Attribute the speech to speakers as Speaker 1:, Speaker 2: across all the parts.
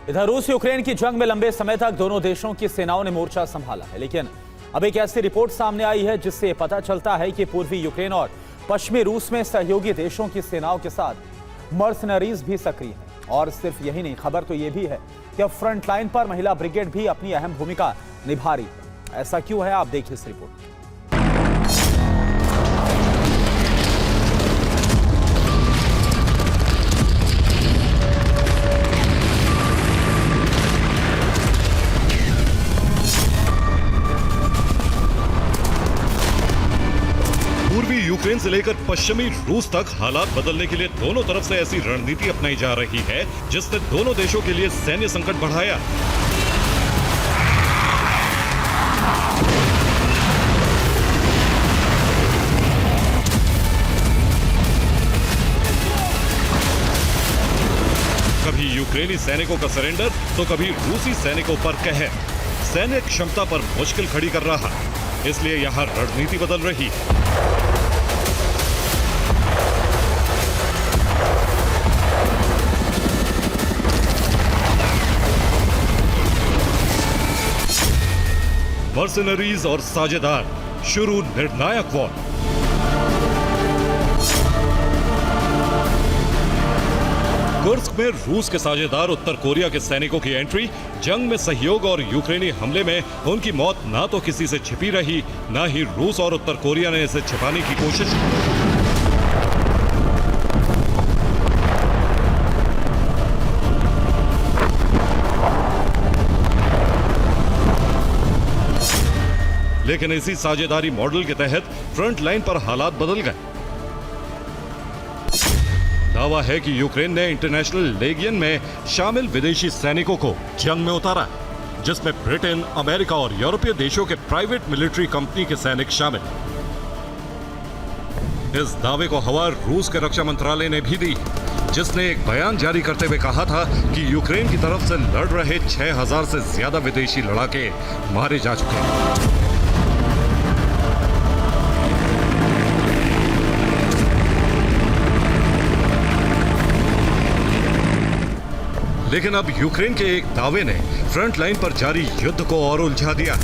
Speaker 1: इधर रूस यूक्रेन की जंग में लंबे समय तक दोनों देशों की सेनाओं ने मोर्चा संभाला है, लेकिन अब एक ऐसी रिपोर्ट सामने आई है जिससे पता चलता है कि पूर्वी यूक्रेन और पश्चिमी रूस में सहयोगी देशों की सेनाओं के साथ मर्सनरीज भी सक्रिय हैं। और सिर्फ यही नहीं, खबर तो यह भी है कि अब फ्रंट लाइन पर महिला ब्रिगेड भी अपनी अहम भूमिका निभा रही है। ऐसा क्यों है, आप देखिए इस रिपोर्ट।
Speaker 2: पूर्वी यूक्रेन से लेकर पश्चिमी रूस तक हालात बदलने के लिए दोनों तरफ से ऐसी रणनीति अपनाई जा रही है जिसने दोनों देशों के लिए सैन्य संकट बढ़ाया। कभी यूक्रेनी सैनिकों का सरेंडर तो कभी रूसी सैनिकों पर कहर, सैन्य क्षमता पर मुश्किल खड़ी कर रहा, इसलिए यहां रणनीति बदल रही है। मर्सनरीज और साझेदार, शुरू निर्णायक वॉर। कुर्स्क में रूस के साझेदार उत्तर कोरिया के सैनिकों की एंट्री, जंग में सहयोग और यूक्रेनी हमले में उनकी मौत ना तो किसी से छिपी रही, ना ही रूस और उत्तर कोरिया ने इसे छिपाने की कोशिश की। लेकिन इसी साझेदारी मॉडल के तहत फ्रंट लाइन पर हालात बदल गए। दावा है कि यूक्रेन ने इंटरनेशनल लेगियन में शामिल विदेशी सैनिकों को जंग में उतारा, जिसमें ब्रिटेन, अमेरिका और यूरोपीय देशों के प्राइवेट मिलिट्री कंपनी के सैनिक शामिल। इस दावे को हवा रूस के रक्षा मंत्रालय ने भी दी, जिसने एक बयान जारी करते हुए कहा था कि यूक्रेन की तरफ से लड़ रहे 6000 से ज्यादा विदेशी लड़ाके मारे जा चुके हैं। लेकिन अब यूक्रेन के एक दावे ने फ्रंट लाइन पर जारी युद्ध को और उलझा दिया।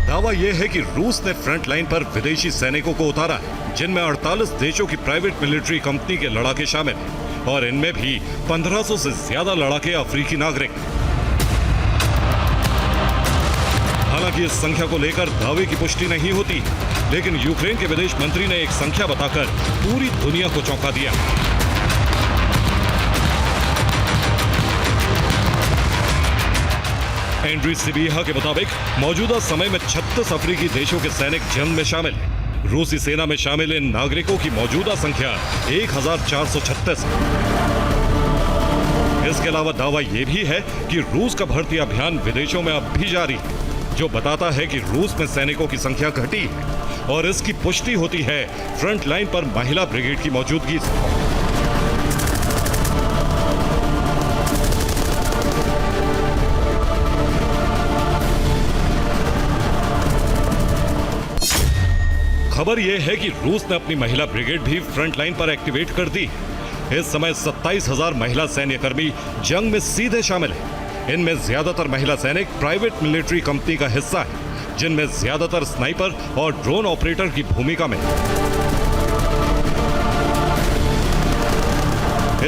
Speaker 2: दावा यह है कि रूस ने फ्रंट लाइन पर विदेशी सैनिकों को उतारा, जिनमें 48 देशों की प्राइवेट मिलिट्री कंपनी के लड़ाके शामिल हैं, और इनमें भी 1500 से ज्यादा लड़ाके अफ्रीकी नागरिक। हालांकि इस संख्या को लेकर दावे की पुष्टि नहीं होती, लेकिन यूक्रेन के विदेश मंत्री ने एक संख्या बताकर पूरी दुनिया को चौंका दिया। एंड्री सिबिहा के मुताबिक मौजूदा समय में 36 अफ्रीकी देशों के सैनिक जंग में शामिल हैं। रूसी सेना में शामिल इन नागरिकों की मौजूदा संख्या 1436 है। इसके अलावा दावा यह भी है कि रूस का भर्ती अभियान विदेशों में अब भी जारी है, जो बताता है कि रूस में सैनिकों की संख्या घटी है, और इसकी पुष्टि होती है फ्रंट लाइन पर महिला ब्रिगेड की मौजूदगी से। खबर यह है कि रूस ने अपनी महिला ब्रिगेड भी फ्रंट लाइन पर एक्टिवेट कर दी। इस समय 27,000 महिला सैन्यकर्मी जंग में सीधे शामिल हैं। इनमें ज्यादातर महिला सैनिक प्राइवेट मिलिट्री कंपनी का हिस्सा है, जिनमें ज्यादातर स्नाइपर और ड्रोन ऑपरेटर की भूमिका में।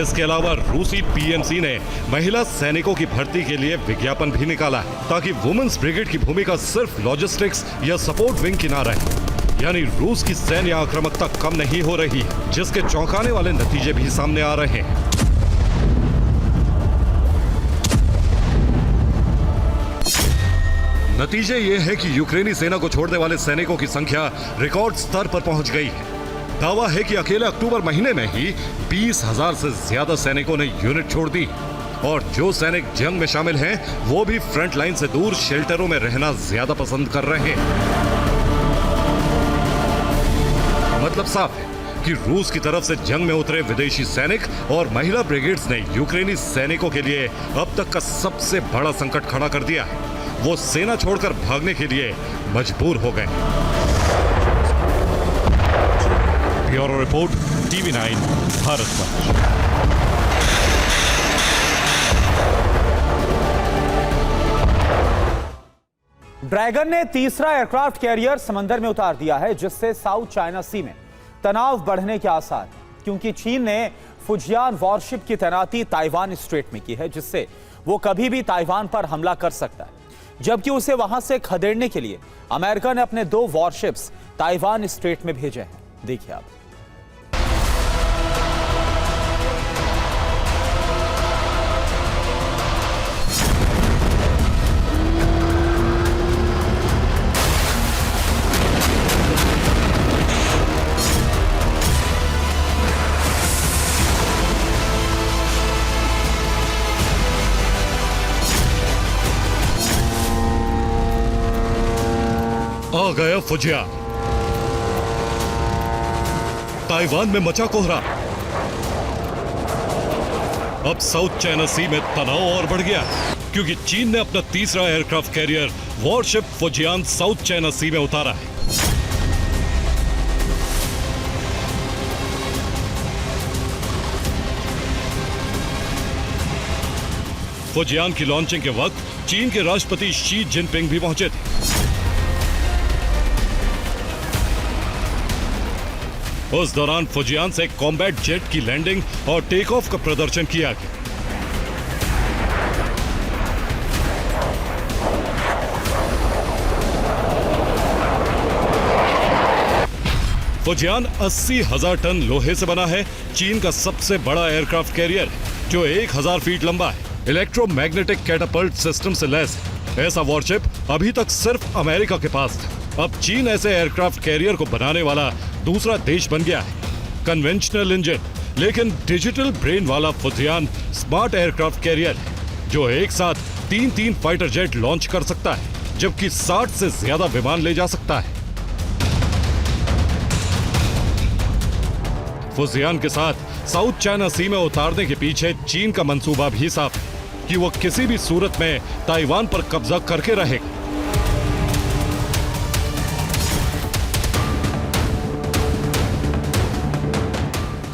Speaker 2: इसके अलावा रूसी पीएमसी ने महिला सैनिकों की भर्ती के लिए विज्ञापन भी निकाला है, ताकि वुमेन्स ब्रिगेड की भूमिका सिर्फ लॉजिस्टिक्स या सपोर्ट विंग की ना रहे। यानी रूस की सैन्य आक्रामकता कम नहीं हो रही, जिसके चौंकाने वाले नतीजे भी सामने आ रहे हैं। नतीजे ये है कि यूक्रेनी सेना को छोड़ने वाले सैनिकों की संख्या रिकॉर्ड स्तर पर पहुंच गई है। दावा है कि अकेले अक्टूबर महीने में ही 20,000 से ज्यादा सैनिकों ने यूनिट छोड़ दी, और जो सैनिक जंग में शामिल हैं, वो भी फ्रंट लाइन से दूर शेल्टरों में रहना ज्यादा पसंद कर रहे हैं। मतलब साफ है कि रूस की तरफ से जंग में उतरे विदेशी सैनिक और महिला ब्रिगेड्स ने यूक्रेनी सैनिकों के लिए अब तक का सबसे बड़ा संकट खड़ा कर दिया। वो सेना छोड़कर भागने के लिए मजबूर हो गए। Bureau report, TV9 Bharat.
Speaker 1: Dragon ने तीसरा एयरक्राफ्ट कैरियर समंदर में उतार दिया है, जिससे साउथ चाइना सी में तनाव बढ़ने के आसार, क्योंकि चीन ने फुजियान वॉरशिप की तैनाती ताइवान स्ट्रेट में की है, जिससे वो कभी भी ताइवान पर हमला कर सकता है। जबकि उसे वहां से खदेड़ने के लिए अमेरिका ने अपने 2 वॉरशिप्स ताइवान स्ट्रेट में भेजे हैं। देखिए आप।
Speaker 2: आ गया फुजियान। ताइवान में मचा कोहरा। अब साउथ चाइना सी में तनाव और बढ़ गया, क्योंकि चीन ने अपना तीसरा aircraft carrier warship Fujian South China Sea में उतारा है। फुजियान की लॉन्चिंग के वक्त चीन के राष्ट्रपति शी जिनपिंग भी पहुंचे थे। उस दौरान फुजियान से कॉम्बैट जेट की लैंडिंग और टेक ऑफ का प्रदर्शन किया गया। फुजियान 80,000 टन लोहे से बना है। चीन का सबसे बड़ा एयरक्राफ्ट कैरियर है, जो 1000 फीट लंबा है। इलेक्ट्रोमैग्नेटिक कैटापल्ट सिस्टम से लैस है। ऐसा वॉरशिप अभी तक सिर्फ अमेरिका के पास था। अब चीन ऐसे एयरक्राफ्ट कैरियर को बनाने वाला दूसरा देश बन गया है। कन्वेंशनल इंजन लेकिन डिजिटल ब्रेन वाला फुजियान स्मार्ट एयरक्राफ्ट कैरियर है, जो एक साथ 3 फाइटर जेट लॉन्च कर सकता है, जबकि 60 से ज्यादा विमान ले जा सकता है। फुजियान के साथ साउथ चाइना सी में उतारने के पीछे चीन का मंसूबा भी साफ है कि वो किसी भी सूरत में ताइवान पर कब्जा करके रहेगा।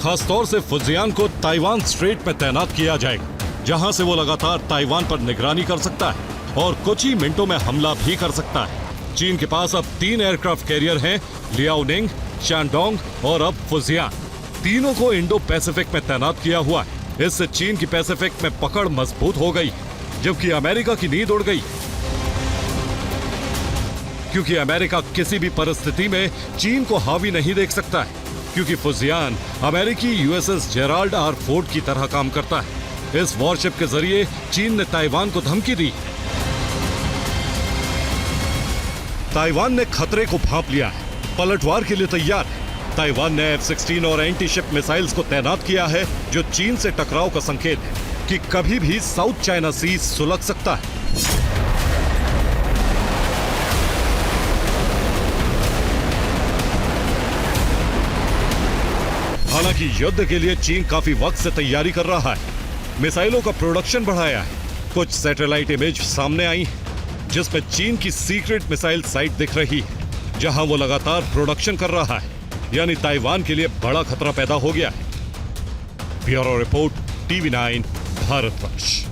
Speaker 2: खासतौर से फुजियान को ताइवान स्ट्रेट में तैनात किया जाएगा, जहां से वो लगातार ताइवान पर निगरानी कर सकता है और कुछ ही मिनटों में हमला भी कर सकता है। चीन के पास अब 3 एयरक्राफ्ट कैरियर हैं, लियाओनिंग, शानडोंग और अब फुजियान। तीनों को इंडो पैसिफिक में तैनात किया हुआ है। इससे चीन की पैसिफिक में पकड़ मजबूत हो गई, जबकि अमेरिका की नींद उड़ गई, क्योंकि अमेरिका किसी भी परिस्थिति में चीन को हावी नहीं देख सकता है, क्योंकि फुजियान अमेरिकी यूएसएस जेराल्ड आर फोर्ड की तरह काम करता है। इस वॉरशिप के जरिए चीन ने ताइवान को धमकी दी। ताइवान ने खतरे को भांप लिया है, पलटवार के लिए तैयार है। ताइवान ने F-16 और एंटी शिप मिसाइल्स को तैनात किया है, जो चीन से टकराव का संकेत है कि कभी भी साउथ चाइना सी सुलग सकता है। हालांकि युद्ध के लिए चीन काफी वक्त से तैयारी कर रहा है। मिसाइलों का प्रोडक्शन बढ़ाया है। कुछ सैटेलाइट इमेज सामने आई, जिसमें चीन की सीक्रेट मिसाइल साइट दिख रही है, जहां वो लगातार प्रोडक्शन कर रहा है। यानी ताइवान के लिए बड़ा खतरा पैदा हो गया है। Bureau report, TV9, Bharatvarsh.